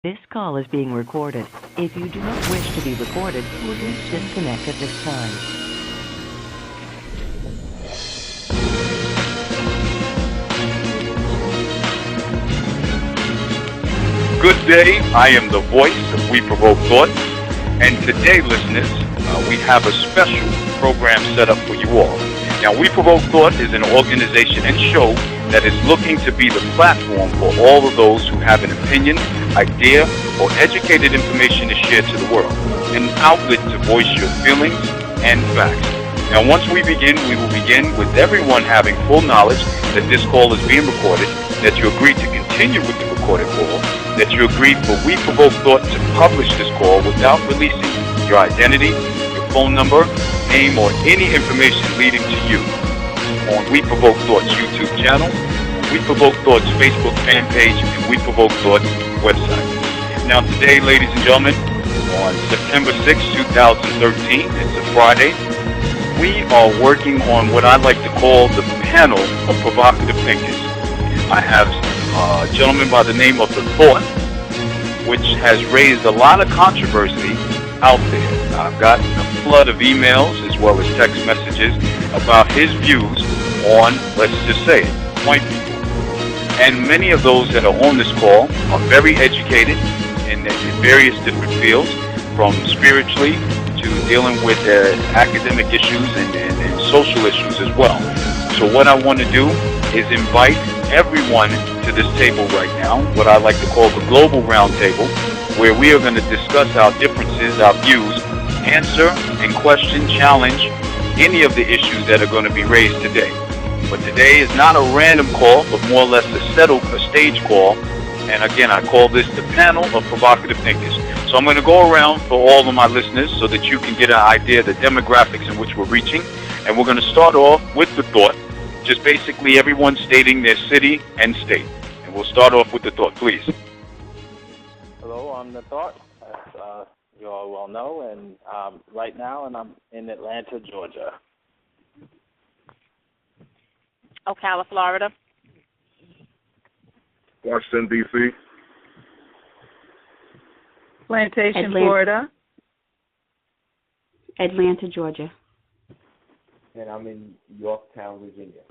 This call is being recorded. If you do not wish to be recorded, please disconnect at this time. Good day, I am the voice of We Provoke Thought, and today, listeners, we have a special program set up for you all. Now, We Provoke Thought is an organization and show that is looking to be the platform for all of those who have an opinion, idea, or educated information to share to the world, an outlet to voice your feelings and facts. Now, once we begin, we will begin with everyone having full knowledge that this call is being recorded, that you agree to continue with the recorded call, that you agree for We Provoke Thought to publish this call without releasing your identity, your phone number, name, or any information leading to you on We Provoke Thought's YouTube channel, We Provoke Thought's Facebook fan page, and We Provoke Thought's website. Now today, ladies and gentlemen, on September 6, 2013, it's a Friday, we are working on what I like to call the panel of provocative thinkers. I have a gentleman by the name of The Thought, which has raised a lot of controversy out there. I've gotten a flood of emails as well as text messages about his views on, let's just say it, white people. And many of those that are on this call are very educated in various different fields, from spiritually to dealing with academic issues and social issues as well. So what I want to do is invite everyone to this table right now, what I like to call the Global Roundtable, where we are going to discuss our differences, our views, answer and question, challenge any of the issues that are going to be raised today. But today is not a random call, but more or less a stage call. And again, I call this the panel of provocative thinkers. So I'm going to go around for all of my listeners so that you can get an idea of the demographics in which we're reaching. And we're going to start off with The Thought, just basically everyone stating their city and state. And we'll start off with The Thought, please. Hello, I'm The Thought, as you all well know, and right now, and I'm in Atlanta, Georgia. Ocala, Florida. Washington, D.C. Plantation, Florida. Atlanta, Georgia. And I'm in Yorktown, Virginia.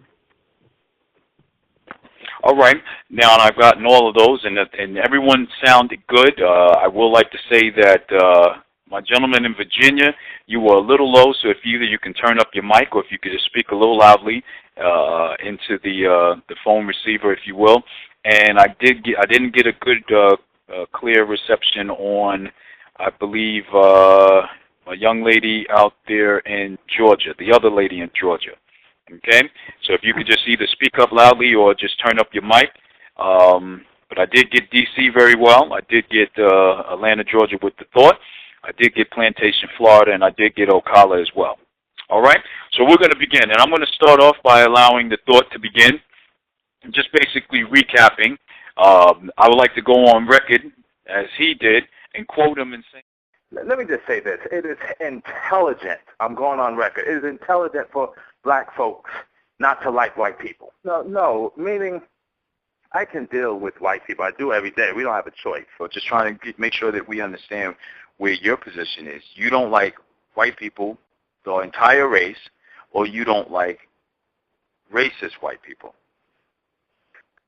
All right. Now, I've gotten all of those, and everyone sounded good. I will like to say that my gentleman in Virginia, you were a little low, so if either you can turn up your mic or if you could just speak a little loudly into the phone receiver, if you will. And I didn't get a good, clear reception on, I believe, a young lady out there in Georgia, the other lady in Georgia. Okay? So if you could just either speak up loudly or just turn up your mic. But I did get D.C. very well. I did get Atlanta, Georgia with The Thought. I did get Plantation, Florida, and I did get Ocala as well. All right? So we're going to begin. And I'm going to start off by allowing The Thought to begin. Just basically recapping, I would like to go on record, as he did, and quote him and say, Let me just say this. It is intelligent. I'm going on record. It is intelligent for black folks not to like white people. No, meaning I can deal with white people. I do every day. We don't have a choice. so just trying to make sure that we understand where your position is. You don't like white people, the entire race, or you don't like racist white people?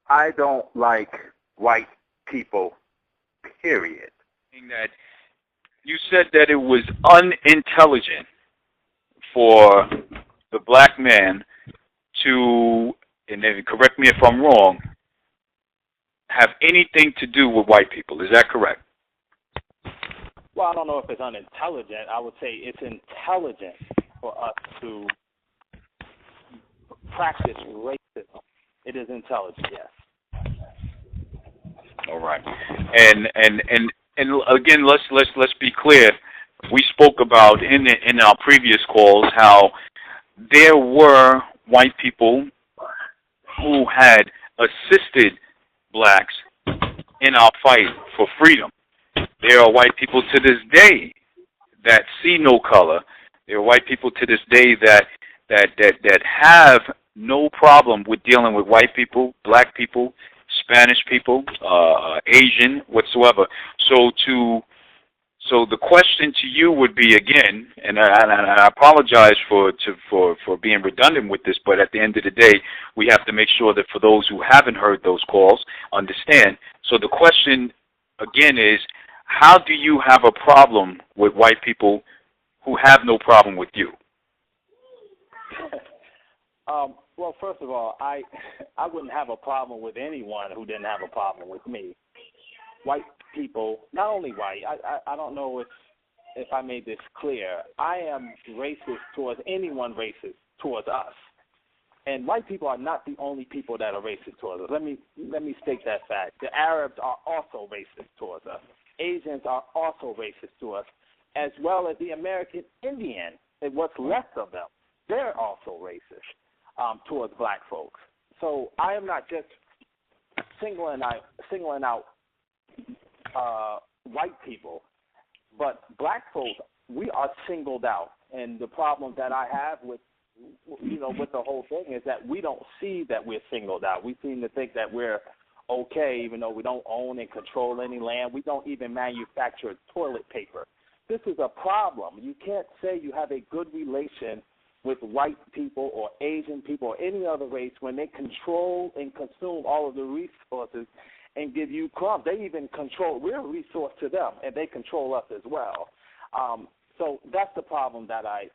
I don't like white people, period. That you said that it was unintelligent for the black man to, and then correct me if I'm wrong, have anything to do with white people. Is that correct? Well, I don't know if it's unintelligent. I would say it's intelligent for us to practice racism. It is intelligent, yes. All right. And again, let's be clear. We spoke about in our previous calls how there were white people who had assisted blacks in our fight for freedom. There are white people to this day that see no color. There are white people to this day that have no problem with dealing with white people, black people, Spanish people, Asian, whatsoever. So the question to you would be again, and I apologize for being redundant with this, but at the end of the day, we have to make sure that for those who haven't heard those calls, understand. So the question again is, how do you have a problem with white people who have no problem with you? Well, first of all, I wouldn't have a problem with anyone who didn't have a problem with me. White people, not only white, I don't know if I made this clear. I am racist towards anyone racist towards us. And white people are not the only people that are racist towards us. Let me state that fact. The Arabs are also racist towards us. Asians are also racist to us, as well as the American Indian and what's left of them. They're also racist towards black folks. So I am not just singling out white people, but black folks, we are singled out. And the problem that I have with the whole thing is that we don't see that we're singled out. We seem to think that we're okay, even though we don't own and control any land. We don't even manufacture toilet paper. This is a problem. You can't say you have a good relation with white people or Asian people or any other race when they control and consume all of the resources and give you crumbs. They even control, we're a resource to them, and they control us as well. So that's the problem that I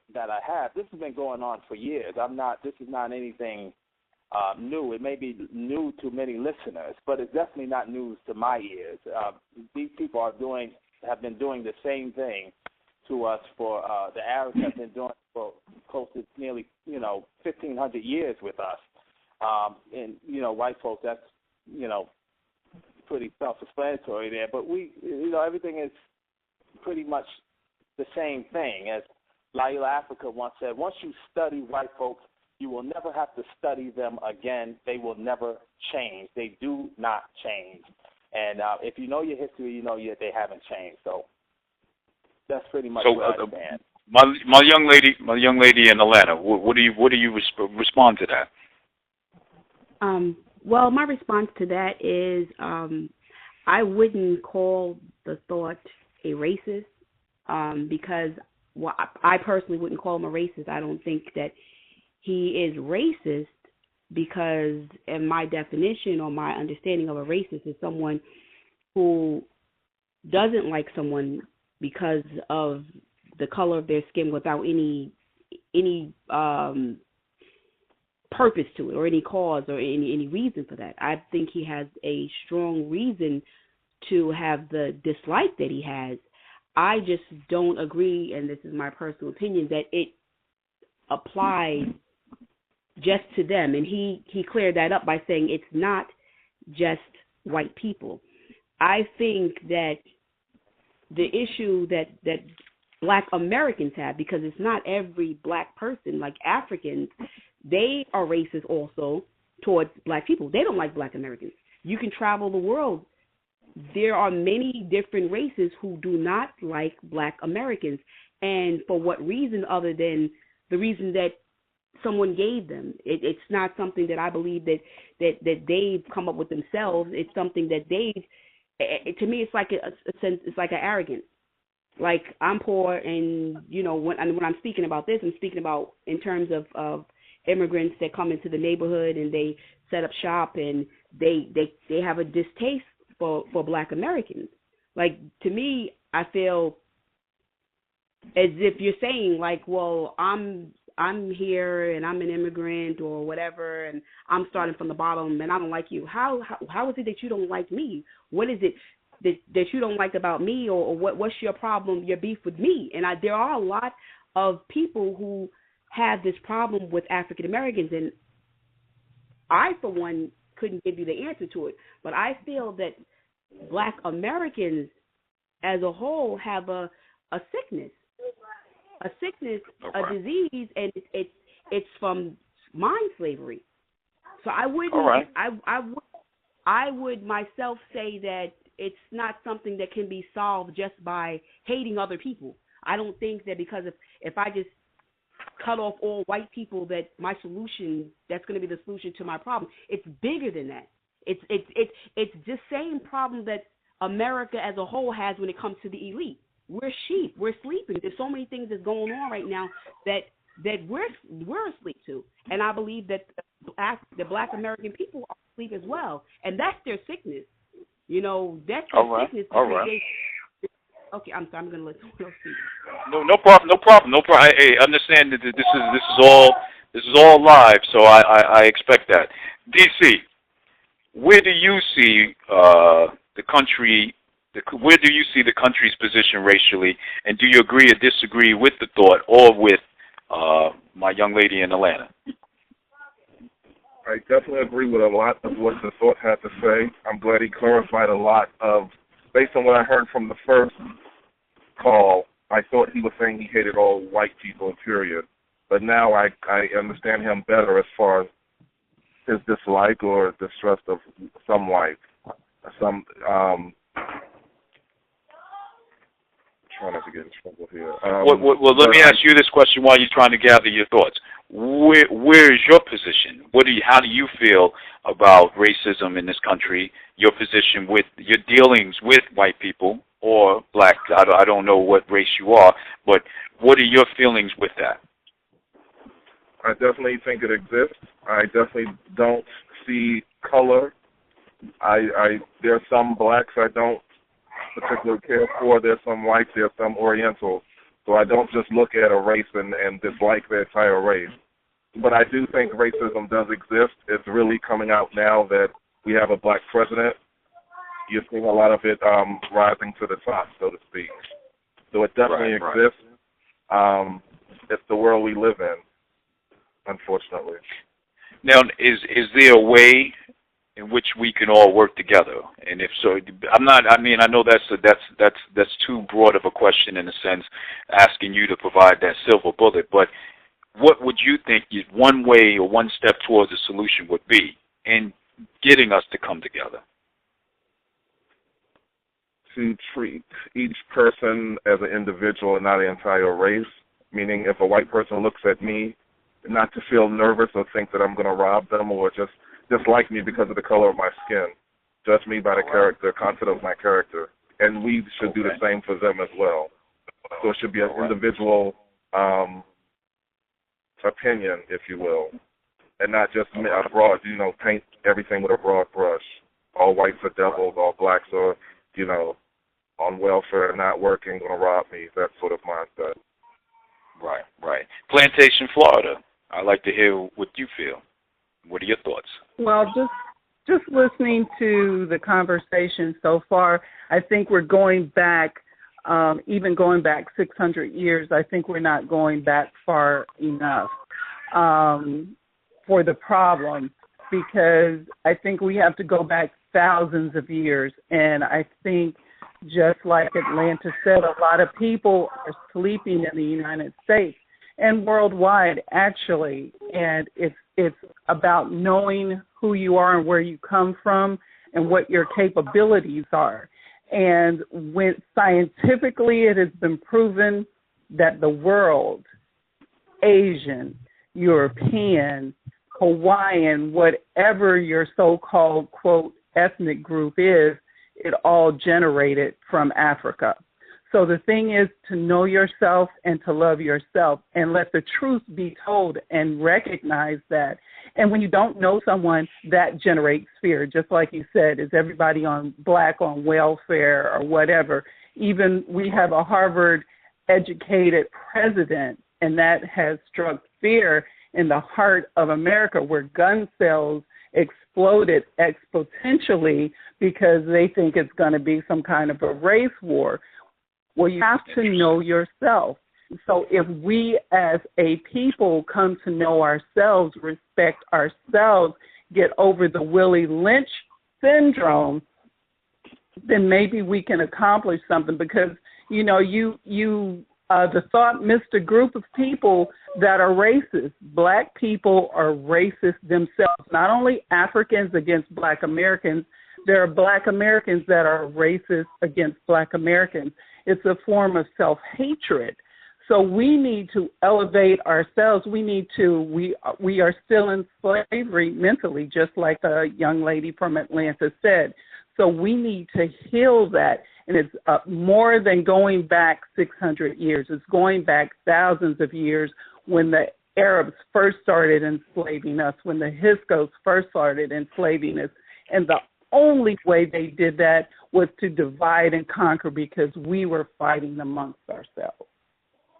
have. This has been going on for years. This is not anything new. It may be new to many listeners, but it's definitely not news to my ears. These people have been doing the same thing to us for the Arabs have been doing for close to nearly 1,500 years with us. And white folks, that's pretty self-explanatory there. But we, everything is pretty much the same thing. As Laila Africa once said, once you study white folks, you will never have to study them again. They will never change. They do not change. And if you know your history, you know they haven't changed. So that's pretty much where I stand. My young lady in Atlanta, what do you respond to that? Well, my response to that is I wouldn't call the thought a racist because I personally wouldn't call him a racist. I don't think that he is racist because in my definition or my understanding of a racist is someone who doesn't like someone because of the color of their skin without any purpose to it or any cause or any reason for that. I think he has a strong reason to have the dislike that he has. I just don't agree, and this is my personal opinion, that it applies just to them. And he cleared that up by saying it's not just white people. I think that the issue that black Americans have, because it's not every black person, like Africans, they are racist also towards black people. They don't like black Americans. You can travel the world. There are many different races who do not like black Americans. And for what reason other than the reason that someone gave them? It's not something that I believe that they've come up with themselves. It's something that to me, it's like a sense, it's like an arrogance. Like, I'm poor, and when I'm speaking about this, I'm speaking about in terms of immigrants that come into the neighborhood and they set up shop and they have a distaste for black Americans. Like, to me, I feel as if you're saying, like, well, I'm here and I'm an immigrant or whatever, and I'm starting from the bottom and I don't like you. How is it that you don't like me? What is it that you don't like about me, or what's your problem, your beef with me? And there are a lot of people who have this problem with African Americans, and I, for one, couldn't give you the answer to it. But I feel that black Americans as a whole have a sickness, a disease, and it's from mind slavery. So I wouldn't. All right. I would myself say that it's not something that can be solved just by hating other people. I don't think that because if I just cut off all white people that my solution, that's going to be the solution to my problem. It's bigger than that. It's the same problem that America as a whole has when it comes to the elite. We're sheep. We're sleeping. There's so many things that's going on right now that we're asleep to, and I believe that the Black American people are asleep as well, and that's their sickness. You know, that's their sickness. All right. Okay, I'm sorry. I'm going to let someone else speak. No problem. Hey, understand that this is all live, so I expect that. DC, where do you see the country? Where do you see the country's position racially, and do you agree or disagree with the thought, or with my young lady in Atlanta? I definitely agree with a lot of what the thought had to say. I'm glad he clarified a lot of, based on what I heard from the first call, I thought he was saying he hated all white people, period. But now I understand him better as far as his dislike or distrust of some whites. Trying not to get in trouble here. Well, let me ask you this question while you're trying to gather your thoughts. Where is your position? How do you feel about racism in this country? Your position with your dealings with white people or black? I don't know what race you are, but what are your feelings with that? I definitely think it exists. I definitely don't see color. There's some blacks I don't particularly care for. There's some whites, there's some Orientals. So I don't just look at a race and dislike the entire race. But I do think racism does exist. It's really coming out now that we have a black president. You're seeing a lot of it rising to the top, so to speak. So it definitely exists. It's the world we live in, unfortunately. Now, is there a way in which we can all work together? And if so, I know that's too broad of a question in a sense, asking you to provide that silver bullet, but what would you think is one way or one step towards a solution would be in getting us to come together? To treat each person as an individual and not an entire race, meaning if a white person looks at me, not to feel nervous or think that I'm going to rob them or just dislike me because of the color of my skin. Judge me by the character, content of my character. And we should do the same for them as well. So it should be an individual opinion, if you will, and not just a broad, paint everything with a broad brush. All whites are devils, all blacks are, on welfare, not working, going to rob me, that sort of mindset. Right. Plantation, Florida. I'd like to hear what you feel. What are your thoughts? Well, just listening to the conversation so far, I think we're going back, even going back 600 years, I think we're not going back far enough for the problem, because I think we have to go back thousands of years. And I think, just like Atlanta said, a lot of people are sleeping in the United States and worldwide, actually. And it's about knowing who you are and where you come from and what your capabilities are. And when scientifically it has been proven that the world, Asian, European, Hawaiian, whatever your so-called, quote, ethnic group is, it all generated from Africa. So the thing is to know yourself and to love yourself and let the truth be told and recognize that. And when you don't know someone, that generates fear. Just like you said, is everybody black on welfare or whatever? Even we have a Harvard-educated president, and that has struck fear in the heart of America, where gun sales exploded exponentially because they think it's going to be some kind of a race war. Well, you have to know yourself. So if we as a people come to know ourselves, respect ourselves, get over the Willie Lynch syndrome, then maybe we can accomplish something. Because, the thought missed a group of people that are racist. Black people are racist themselves. Not only Africans against Black Americans, there are Black Americans that are racist against Black Americans. It's a form of self-hatred. So we need to elevate ourselves. We are still in slavery mentally, just like a young lady from Atlanta said. So we need to heal that. And it's more than going back 600 years. It's going back thousands of years when the Arabs first started enslaving us, when the Hyksos first started enslaving us. And the only way they did that was to divide and conquer because we were fighting amongst ourselves.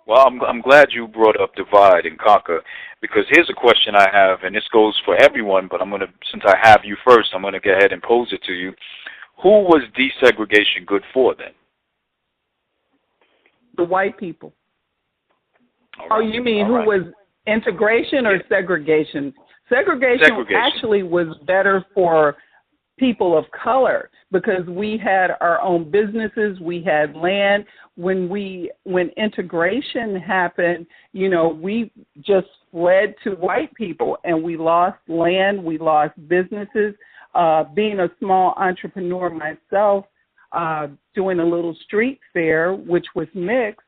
Well, I'm glad you brought up divide and conquer, because here's a question I have, and this goes for everyone, but since I have you first, I'm going to go ahead and pose it to you. Who was desegregation good for then? The white people. All right. Oh, you mean who was integration or segregation? Segregation actually was better for people of color because we had our own businesses, we had land. When integration happened, we just fled to white people and we lost land, we lost businesses. Being a small entrepreneur myself, doing a little street fair, which was mixed,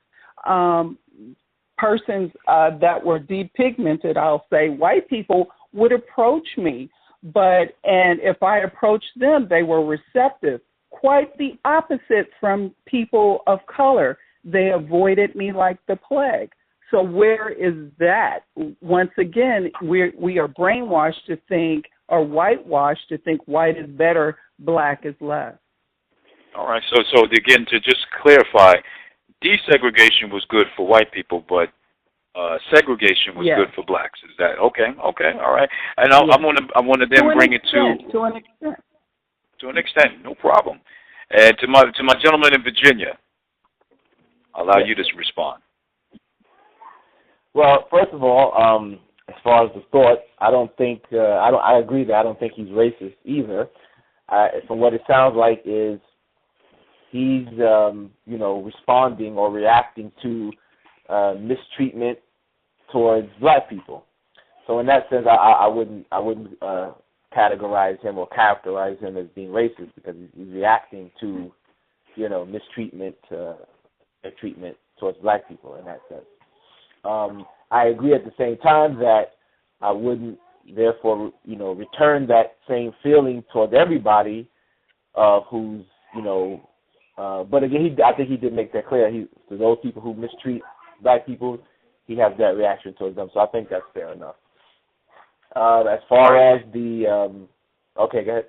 persons that were depigmented, I'll say, white people would approach me. And if I approached them, they were receptive. Quite the opposite from people of color. They avoided me like the plague. So where is that? Once again, we are brainwashed to think, or whitewashed to think white is better, black is less. All right. So again, to just clarify, desegregation was good for white people, but segregation was good for blacks. Is that okay? Okay. All right. And I want to then bring it to an extent. To an extent, no problem. And to my gentleman in Virginia, I'll allow you to respond. Well, first of all, as far as the thought, I don't think I agree that I don't think he's racist either. From what it sounds like is he's responding or reacting to mistreatment towards black people. So in that sense, I wouldn't categorize him or characterize him as being racist because he's reacting to mistreatment and treatment towards black people in that sense. I agree at the same time that I wouldn't therefore return that same feeling towards everybody who's but again I think he did make that clear. To those people who mistreat black people, he has that reaction towards them. So I think that's fair enough. As far as the okay, go ahead.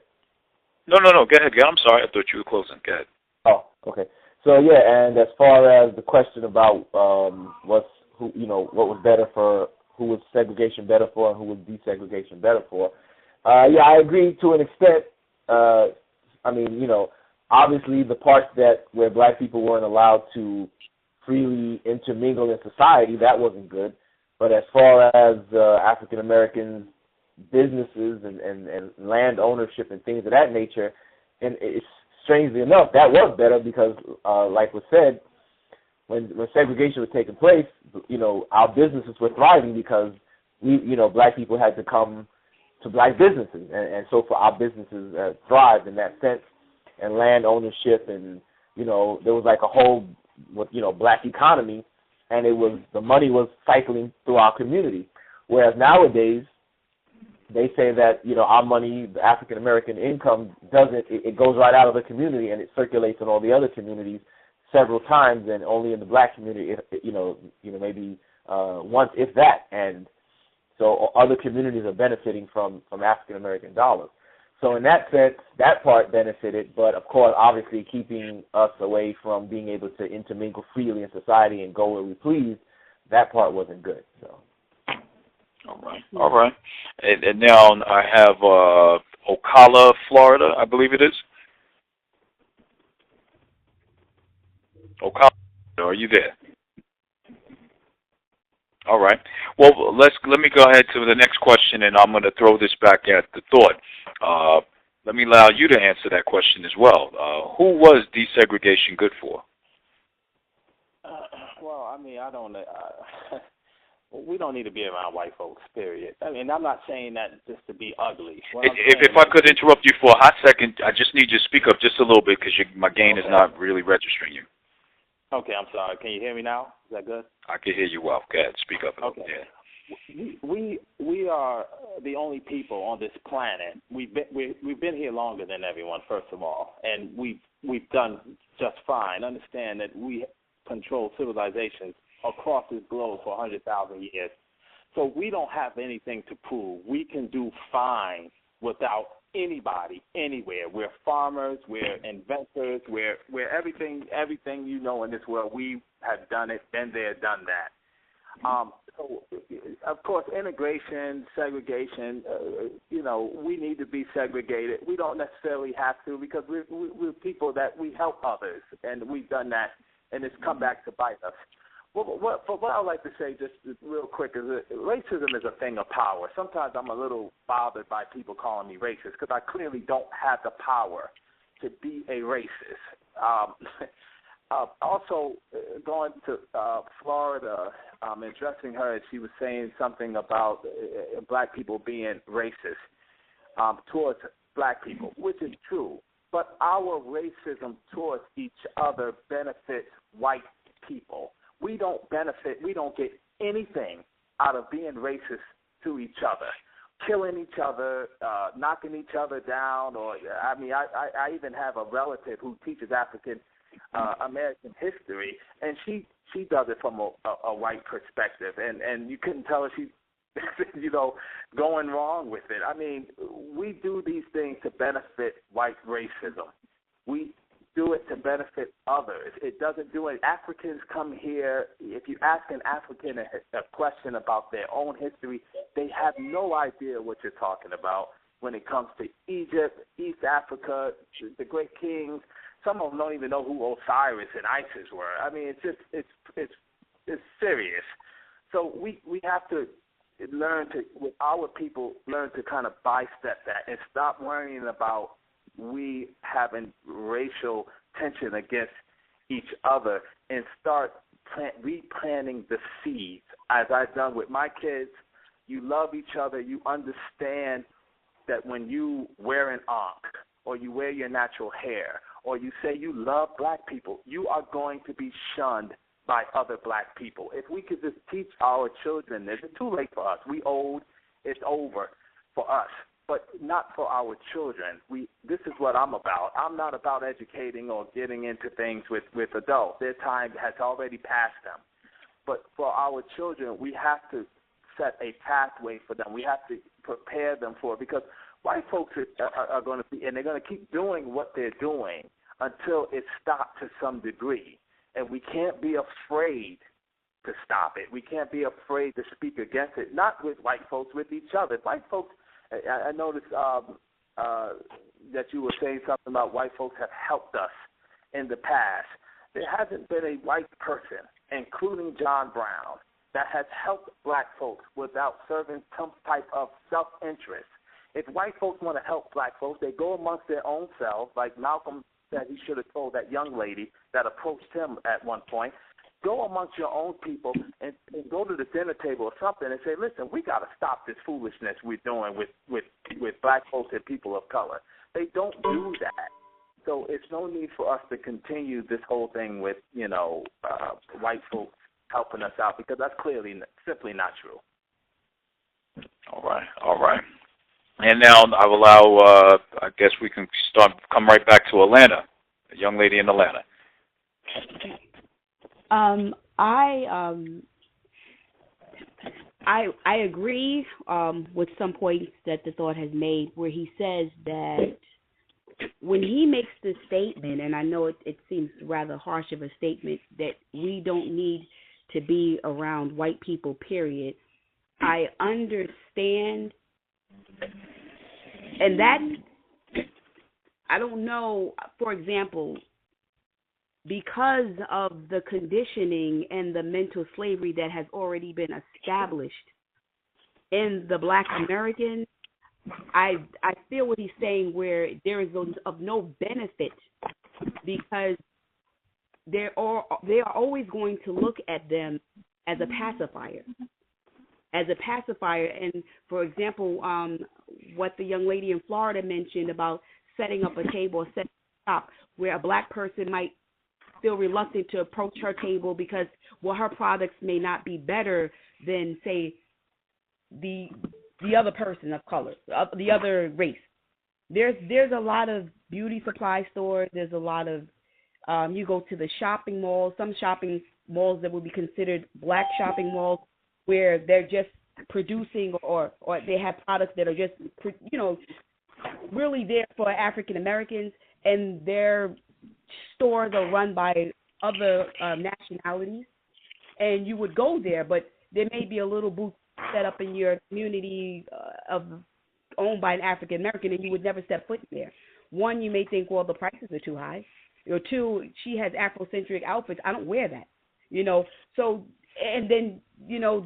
No, go ahead. I'm sorry, I thought you were closing. Go ahead. Oh, okay. So yeah, and as far as the question about what was better for, who was segregation better for, and who was desegregation better for, yeah, I agree to an extent. Obviously the parts where black people weren't allowed to freely intermingle in society, that wasn't good. But as far as African Americans, businesses and land ownership and things of that nature, and it's strangely enough that was better because, like was said, when segregation was taking place, our businesses were thriving because black people had to come to black businesses, and so for our businesses thrived in that sense, and land ownership, and there was like a whole black economy, and the money was cycling through our community. Whereas nowadays, they say that our money, the African American income, it goes right out of the community and it circulates in all the other communities several times, and only in the black community, maybe once, if that. And so other communities are benefiting from African American dollars. So in that sense, that part benefited, but of course, obviously, keeping us away from being able to intermingle freely in society and go where we please, that part wasn't good. So. All right. And now I have Ocala, Florida, I believe it is. Ocala, are you there? All right. Well, let me go ahead to the next question, and I'm going to throw this back at the thought. Let me allow you to answer that question as well. Who was desegregation good for? I don't. We don't need to be around white folks, period. I'm not saying that just to be ugly. If I could interrupt you for a hot second, I just need you to speak up just a little bit because my gain is not really registering you. Okay, I'm sorry. Can you hear me now? Is that good? I can hear you well. Go ahead, speak up. Okay. Yeah. We are the only people on this planet. We've been here longer than everyone, first of all, and we've done just fine. Understand that we control civilizations across this globe for 100,000 years, so we don't have anything to prove. We can do fine without anybody anywhere. We're farmers, we're inventors, we're everything you know in this world. We have done it, been there, done that. So, of course, integration, segregation, we need to be segregated. We don't necessarily have to because we're people that we help others, and we've done that, and it's come back to bite us. What I'd like to say just real quick is that racism is a thing of power. Sometimes I'm a little bothered by people calling me racist because I clearly don't have the power to be a racist. Also, going to Florida, addressing her, she was saying something about black people being racist towards black people, which is true. But our racism towards each other benefits white people. We don't benefit, we don't get anything out of being racist to each other, killing each other, knocking each other down. I even have a relative who teaches African American history, and she does it from a white perspective, and you couldn't tell her she's going wrong with it. I mean, we do these things to benefit white racism. We do it to benefit others. It doesn't do it. Africans come here. If you ask an African a question about their own history, they have no idea what you're talking about when it comes to Egypt, East Africa, the great kings. Some of them don't even know who Osiris and Isis were. I mean, it's serious. So we have to learn to, with our people, learn to kind of bystep that and stop worrying about we having racial tension against each other and start replanting the seeds. As I've done with my kids, you love each other. You understand that when you wear an ankh or you wear your natural hair or you say you love black people, you are going to be shunned by other black people. If we could just teach our children this, it's too late for us. We old, it's over for us, but not for our children. This is what I'm about. I'm not about educating or getting into things with adults. Their time has already passed them. But for our children, we have to set a pathway for them. We have to prepare them for it because white folks are going to be, and they're going to keep doing what they're doing until it stops to some degree. And we can't be afraid to stop it. We can't be afraid to speak against it, not with white folks, with each other. White folks, I noticed that you were saying something about white folks have helped us in the past. There hasn't been a white person, including John Brown, that has helped black folks without serving some type of self-interest. If white folks want to help black folks, they go amongst their own selves, like Malcolm said he should have told that young lady that approached him at one point. Go amongst your own people and go to the dinner table or something and say, listen, we got to stop this foolishness we're doing with black folks and people of color. They don't do that. So it's no need for us to continue this whole thing with, white folks helping us out because that's clearly simply not true. All right. And now I'll allow, I guess we can come right back to Atlanta, a young lady in Atlanta. I agree with some points that the thought has made where he says that when he makes this statement, and I know it seems rather harsh of a statement, that we don't need to be around white people, period. I understand, and that, I don't know, for example, because of the conditioning and the mental slavery that has already been established in the black American, I feel what he's saying where there is of no benefit because they are always going to look at them as a pacifier. And, for example, what the young lady in Florida mentioned about setting up a table or setting up shop where a black person might feel reluctant to approach her table because, well, her products may not be better than, say, the other person of color, the other race. There's a lot of beauty supply stores. There's a lot of you go to the shopping malls, some shopping malls that would be considered black shopping malls, where they're just producing or they have products that are just, really there for African Americans, and their stores are run by other nationalities. And you would go there, but there may be a little booth set up in your community owned by an African American, and you would never step foot in there. One, you may think, well, the prices are too high. Or two, she has Afrocentric outfits. I don't wear that. So, and then,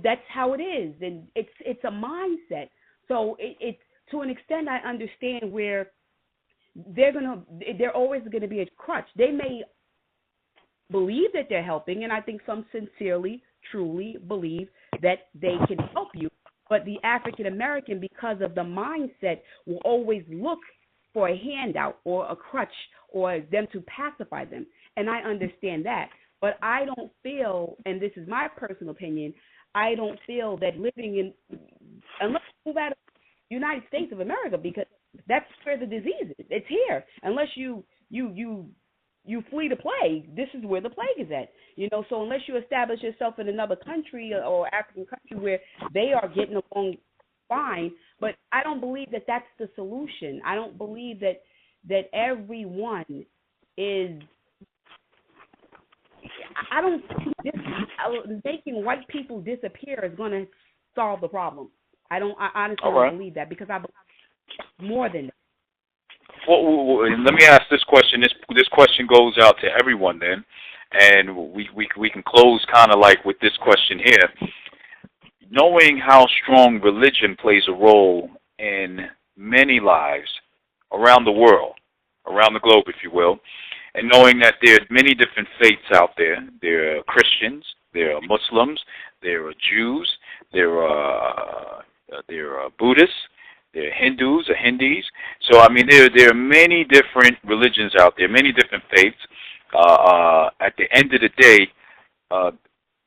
that's how it is. And it's a mindset. So it's to an extent, I understand where they're always going to be a crutch. They may believe that they're helping, and I think some sincerely, truly believe that they can help you. But the African American, because of the mindset, will always look for a handout or a crutch or them to pacify them. And I understand that. But I don't feel, and this is my personal opinion, I don't feel that unless you move out of the United States of America, because that's where the disease is. It's here. Unless you flee the plague, this is where the plague is at. So unless you establish yourself in another country or African country where they are getting along fine, but I don't believe that that's the solution. I don't believe that everyone is. I don't think making white people disappear is going to solve the problem. I honestly don't believe that, because I believe more than that. Well, let me ask this question. This question goes out to everyone then, and we can close kind of like with this question here. Knowing how strong religion plays a role in many lives around the world, around the globe, if you will, and knowing that there are many different faiths out there. There are Christians, there are Muslims, there are Jews, there are Buddhists, there are Hindus or Hindis. So, I mean, there are many different religions out there, many different faiths. At the end of the day,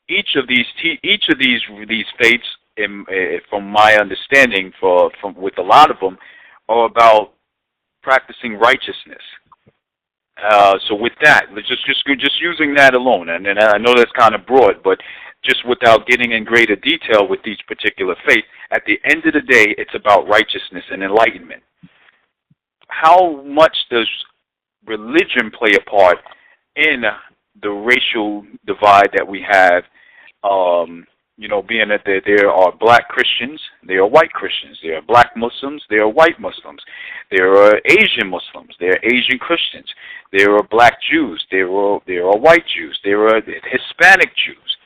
each of these faiths, from my understanding, with a lot of them, are about practicing righteousness. So with that, just using that alone, and I know that's kind of broad, but just without getting in greater detail with each particular faith, at the end of the day, it's about righteousness and enlightenment. How much does religion play a part in the racial divide that we have? Being that there are black Christians, there are white Christians, there are black Muslims, there are white Muslims, there are Asian Muslims, there are Asian Christians, there are black Jews, there are white Jews, there are Hispanic Jews.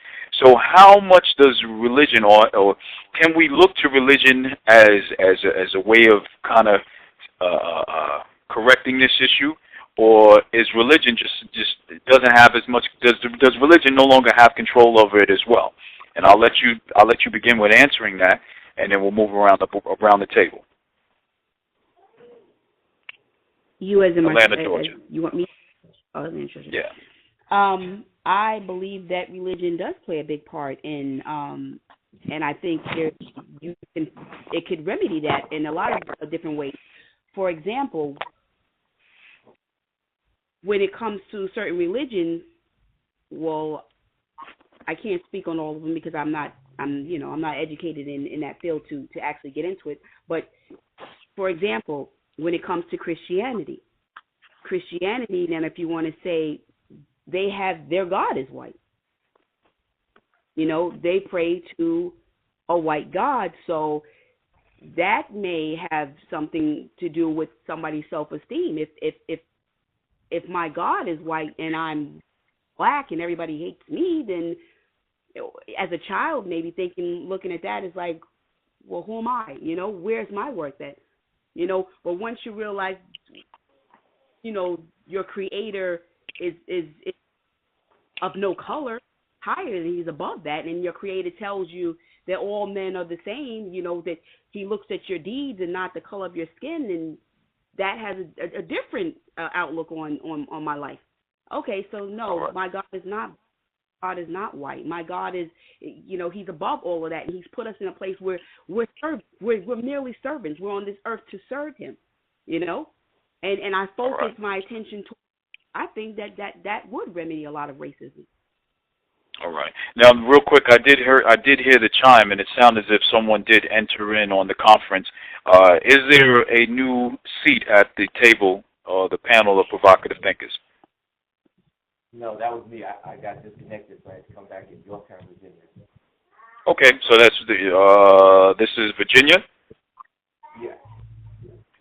So how much does religion, or can we look to religion as a way of kind of correcting this issue, or is religion just doesn't have as much? Does religion no longer have control over it as well? And I'll let you begin with answering that, and then we'll move around the table. You as in Atlanta, Georgia. You want me? Oh, Atlanta, Georgia. Yeah. I believe that religion does play a big part in, and I think it could remedy that in a lot of different ways. For example, when it comes to certain religions, well, I can't speak on all of them because I'm not educated in that field to actually get into it. But for example, when it comes to Christianity, then if you want to say they have their God is white, they pray to a white God, so that may have something to do with somebody's self-esteem. If my God is white and I'm black and everybody hates me, then as a child, maybe looking at that is like, well, who am I? Where's my worth at? But once you realize, your creator is of no color, higher than he's above that, and your creator tells you that all men are the same, that he looks at your deeds and not the color of your skin, and that has a different outlook on my life. Okay, so no, right. my God is not. God is not white. My God is, He's above all of that, and He's put us in a place where we're servants. We're merely servants. We're on this earth to serve Him, And I focus my attention to. I think that would remedy a lot of racism. All right. Now, real quick, I did hear the chime, and it sounded as if someone did enter in on the conference. Is there a new seat at the table, the panel of provocative thinkers? No, that was me. I got disconnected, so I had to come back in Yorktown, Virginia. Okay, so that's this is Virginia? Yeah.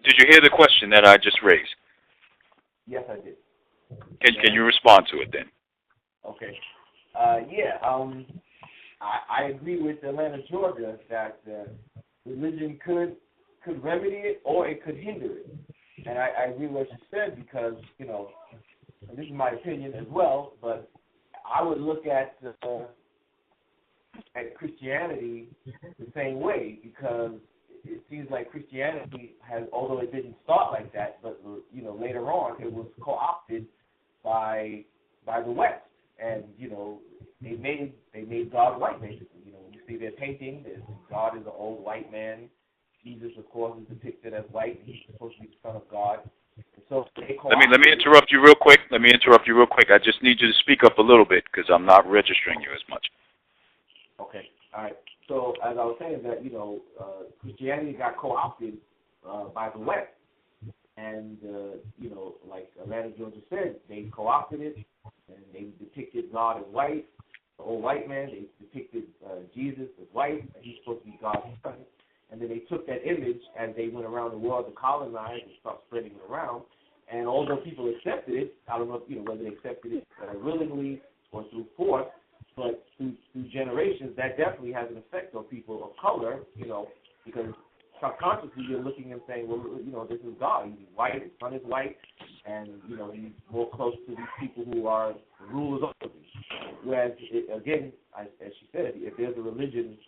Did you hear the question that I just raised? Yes, I did. Can you respond to it then? Okay. I agree with Atlanta, Georgia, that religion could remedy it or it could hinder it. And I agree with what you said because, and this is my opinion as well, but I would look at Christianity the same way because it seems like Christianity has, although it didn't start like that, but later on it was co-opted by the West, and they made God white basically. When you see their painting, God is an old white man. Jesus, of course, is depicted as white, and he's supposed to be the Son of God. So let me interrupt you real quick. I just need you to speak up a little bit because I'm not registering you as much. Okay. All right. So as I was saying that Christianity got co-opted by the West, and like Atlanta, Georgia said, they co-opted it, and they depicted God as white, the old white man. They depicted Jesus as white, and he's supposed to be God's son. And then they took that image and they went around the world to colonize and start spreading it around. And although people accepted it, I don't know whether they accepted it willingly or through force, but through generations, that definitely has an effect on people of color, because subconsciously you're looking and saying, well, this is God. He's white, his son is white, and, he's more close to these people who are the rulers of me. Whereas, again, as she said, if there's a religion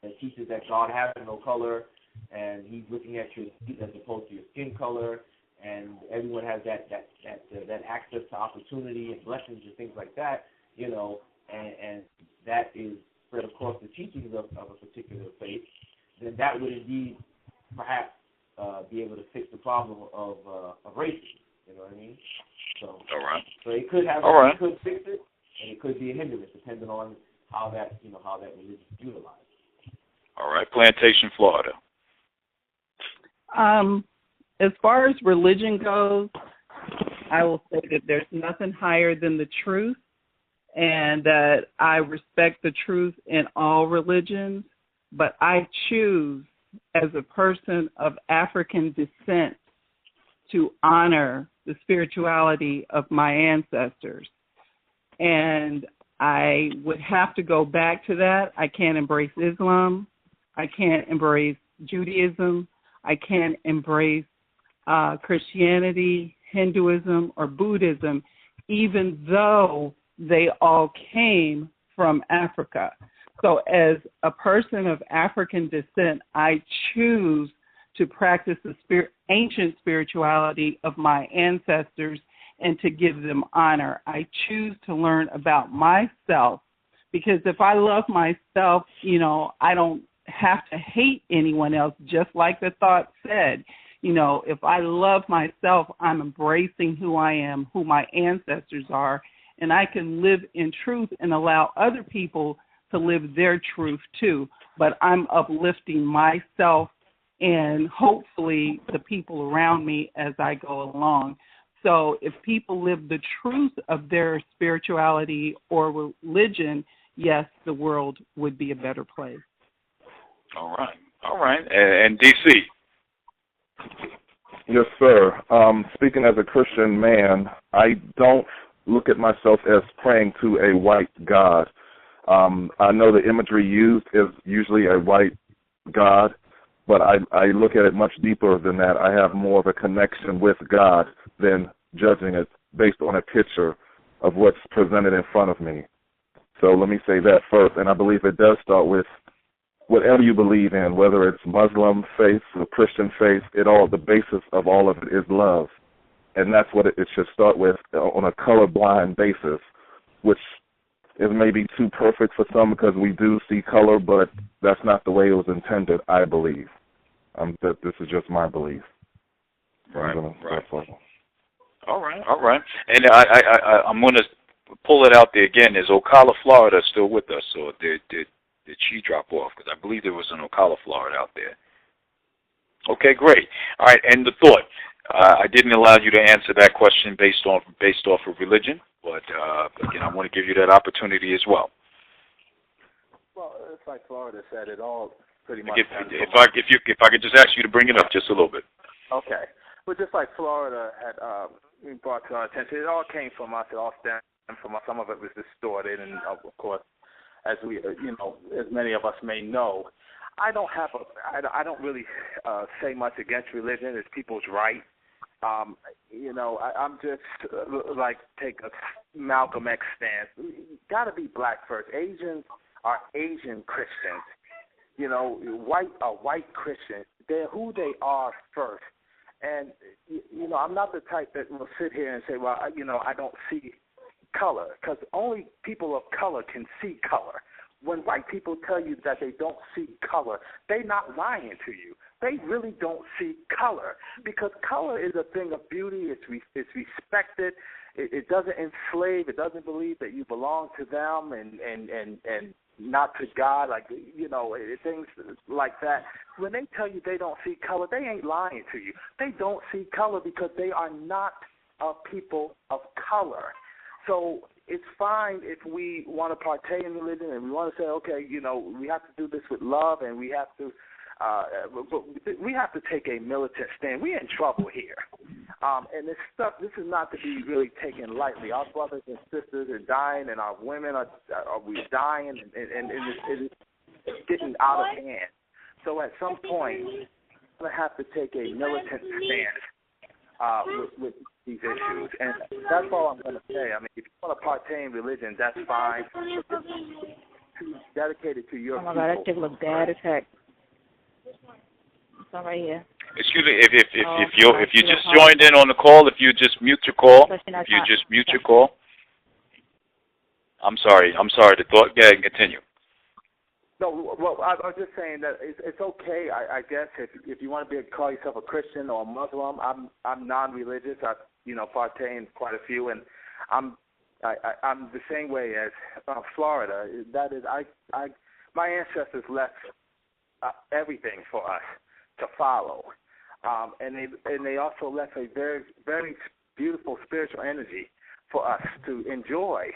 that teaches that God has no color, and he's looking at your skin as opposed to your skin color, and everyone has that access to opportunity and blessings and things like that, and that is spread across the teachings of a particular faith, then that would indeed perhaps be able to fix the problem of racism. You know what I mean? So, all right. So it could have, it could fix it, and it could be a hindrance depending on how that religion is utilized. All right, Plantation, Florida. As far as religion goes, I will say that there's nothing higher than the truth, and that I respect the truth in all religions, but I choose, as a person of African descent, to honor the spirituality of my ancestors. And I would have to go back to that. I can't embrace Islam. I can't embrace Judaism. I can't embrace Christianity, Hinduism, or Buddhism, even though they all came from Africa. So as a person of African descent, I choose to practice the ancient spirituality of my ancestors and to give them honor. I choose to learn about myself, because if I love myself, I don't have to hate anyone else, just like the thought said. If I love myself, I'm embracing who I am, who my ancestors are, and I can live in truth and allow other people to live their truth too. But I'm uplifting myself and hopefully the people around me as I go along. So if people live the truth of their spirituality or religion, yes, the world would be a better place. All right. And D.C.? Yes, sir. Speaking as a Christian man, I don't look at myself as praying to a white God. I know the imagery used is usually a white God, but I look at it much deeper than that. I have more of a connection with God than judging it based on a picture of what's presented in front of me. So let me say that first, and I believe it does start with whatever you believe in, whether it's Muslim faith or Christian faith, the basis of all of it is love. and that's what it should start with, on a colorblind basis, which is maybe too perfect for some because we do see color, but that's not the way it was intended, I believe. This is just my belief. Right. All right. And I'm going to pull it out there again. Is Ocala, Florida still with us, or did she drop off? Because I believe there was an Ocala, Florida out there. Okay, great. All right, and the thought. I didn't allow you to answer that question based off of religion, but again, I want to give you that opportunity as well. Well, it's like Florida said, it all pretty much. If I could just ask you to bring it up just a little bit. Okay. Well, just like Florida had brought to our attention, it all came from us. It all stemmed from us. Some of it was distorted, and of course, as we, as many of us may know, I don't really say much against religion. It's people's right. I'm just like take a Malcolm X stance. Got to be black first. Asians are Asian Christians. White are white Christians. They're who they are first. And I'm not the type that will sit here and say, well, I don't see color, because only people of color can see color. When white people tell you that they don't see color, they're not lying to you. They really don't see color, because color is a thing of beauty. It's respected. It doesn't enslave. It doesn't believe that you belong to them and not to God, things like that. When they tell you they don't see color, they ain't lying to you. They don't see color because they are not a people of color. So it's fine if we want to partake in religion and we want to say, okay, we have to do this with love, and we have to take a militant stand. We're in trouble here. And this is not to be really taken lightly. Our brothers and sisters are dying, and our women are dying, and it's getting out of hand. So at some point, we're going to have to take a militant stand with these issues. And that's all I'm going to say. I mean, if you want to partake in religion, that's fine. It's dedicated to your people. Oh, my God, that chick look bad as heck. It's all right here. Excuse me, if you just joined in on the call, if you just mute your call, I'm sorry. The thought. Go ahead and continue. No, well, I was just saying that it's okay. I guess if you want to call yourself a Christian or a Muslim, I'm non-religious. I partake in quite a few, and I'm the same way as Florida. That is, my ancestors left everything for us to follow, and they also left a very, very beautiful spiritual energy for us to enjoy.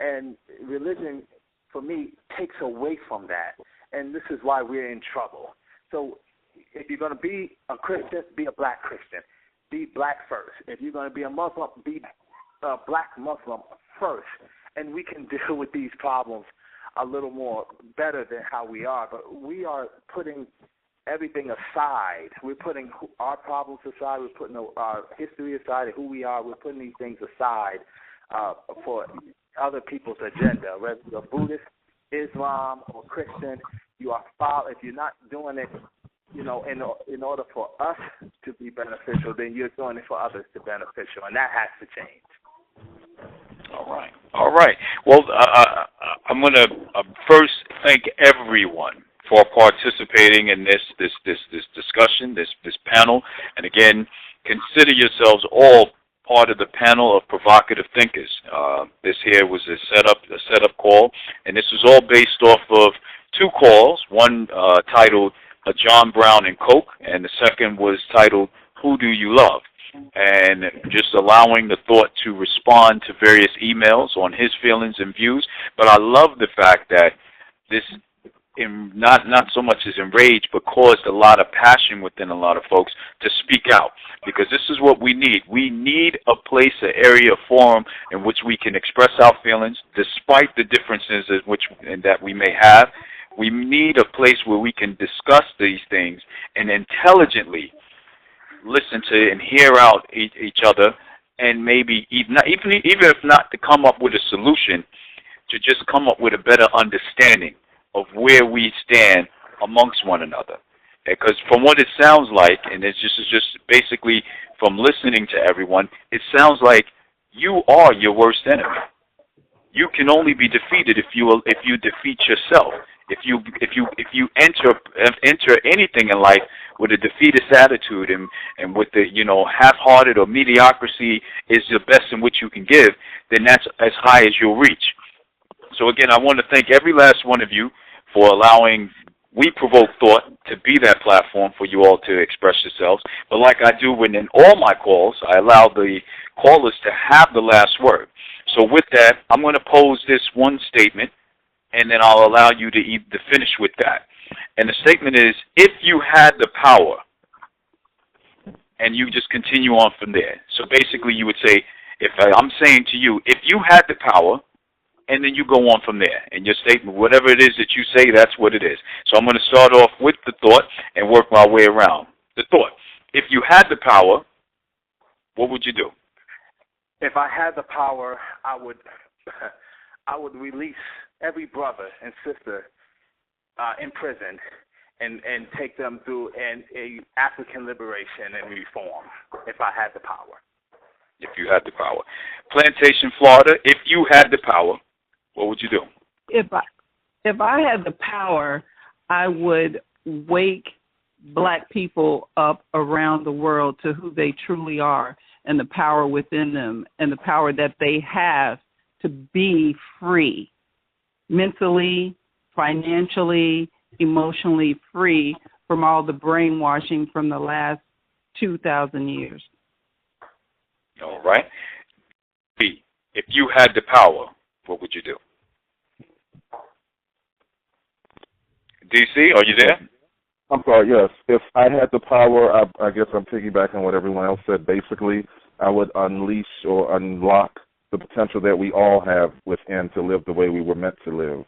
And religion, for me, takes away from that, and this is why we're in trouble. So if you're going to be a Christian, be a black Christian. Be black first. If you're going to be a Muslim, be a black Muslim first, and we can deal with these problems a little more better than how we are. But we are putting everything aside. We're putting our problems aside. We're putting our history aside and who we are. We're putting these things aside for other people's agenda, whether you're Buddhist, Islam, or Christian. If you're not doing it, in order for us to be beneficial, then you're doing it for others to be beneficial, and that has to change. All right. Well, I'm going to first thank everyone for participating in this discussion, this panel, and again, consider yourselves all part of the panel of provocative thinkers. This here was a setup call, and this was all based off of two calls. One titled John Brown and Coke, and the second was titled Who Do You Love? And just allowing the thought to respond to various emails on his feelings and views. But I love the fact that this not so much as enraged, but caused a lot of passion within a lot of folks to speak out, because this is what we need. We need a place, an area, a forum in which we can express our feelings despite the differences that we may have. We need a place where we can discuss these things and intelligently listen to and hear out each other, and maybe even if not to come up with a solution, to just come up with a better understanding of where we stand amongst one another. Because from what it sounds like, and it's just basically from listening to everyone, it sounds like you are your worst enemy. You can only be defeated if you defeat yourself. If you enter anything in life with a defeatist attitude and with the half-hearted or mediocrity is the best in which you can give, then that's as high as you'll reach. So again, I want to thank every last one of you for allowing We Provoke Thought to be that platform for you all to express yourselves. But like I do in all my calls, I allow the callers to have the last word. So with that, I'm going to pose this one statement, and then I'll allow you to finish with that. And the statement is, if you had the power, and you just continue on from there. So basically you would say, I'm saying to you, if you had the power, and then you go on from there. And your statement, whatever it is that you say, that's what it is. So I'm going to start off with the thought and work my way around. The thought, if you had the power, what would you do? If I had the power, I would release every brother and sister in prison and take them through a African liberation and reform. If I had the power. If you had the power. Plantation, Florida, if you had the power, what would you do? If I had the power, I would wake Black people up around the world to who they truly are and the power within them and the power that they have to be free, mentally, financially, emotionally free from all the brainwashing from the last 2,000 years. All right. B, if you had the power, what would you do? DC, are you there? I'm sorry, yes. If I had the power, I guess I'm piggybacking on what everyone else said. Basically, I would unleash or unlock the potential that we all have within to live the way we were meant to live.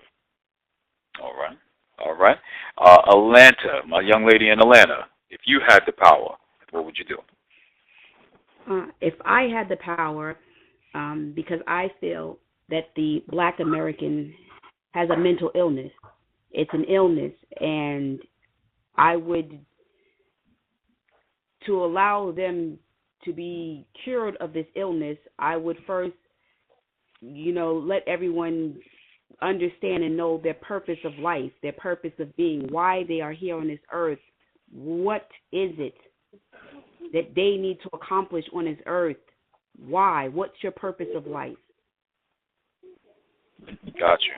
All right. All right. Atlanta, my young lady in Atlanta, if you had the power, what would you do? If I had the power, because I feel that the Black American has a mental illness. It's an illness, and I would, to allow them to be cured of this illness, I would first, let everyone understand and know their purpose of life, their purpose of being, why they are here on this earth. What is it that they need to accomplish on this earth? Why? What's your purpose of life? Got you.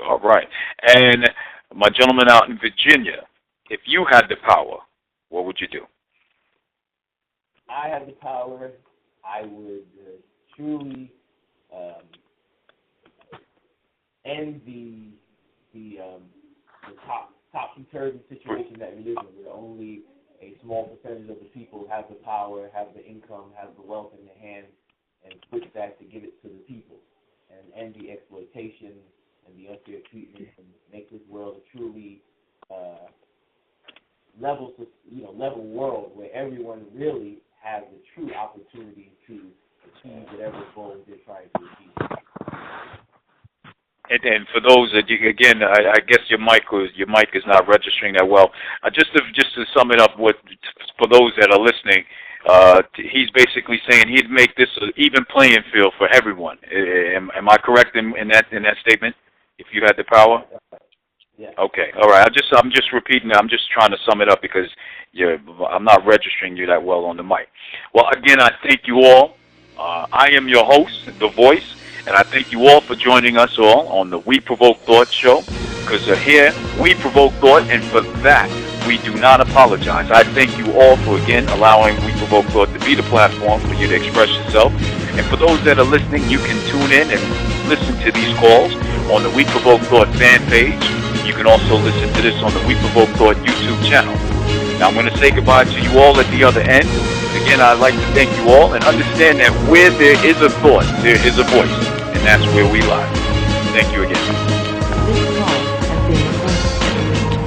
All right. And my gentleman out in Virginia, if you had the power, what would you do? I had the power, I would truly end the topsy-turvy situation that we live in, where only a small percentage of the people have the power, have the income, have the wealth in their hands, and switch that to give it to the people, and end the exploitation and the unfair treatment, and make this world a truly level world where everyone really has the true opportunity to achieve whatever goals they're trying to achieve. And for those that again, I guess your mic is not registering that well. Just to sum it up, for those that are listening, he's basically saying he'd make this an even playing field for everyone. Am I correct in that statement? If you had the power. Yeah. Okay. All right. I'm just repeating. I'm just trying to sum it up because I'm not registering you that well on the mic. Well, again, I thank you all. I am your host, The Voice. And I thank you all for joining us all on the We Provoke Thought show, because here we provoke thought, and for that we do not apologize. I thank you all for, again, allowing We Provoke Thought to be the platform for you to express yourself. And for those that are listening, you can tune in and listen to these calls on the We Provoke Thought fan page. You can also listen to this on the We Provoke Thought YouTube channel. Now I'm going to say goodbye to you all at the other end. Again, I'd like to thank you all and understand that where there is a thought, there is a voice. And that's where we lie. Thank you again. This call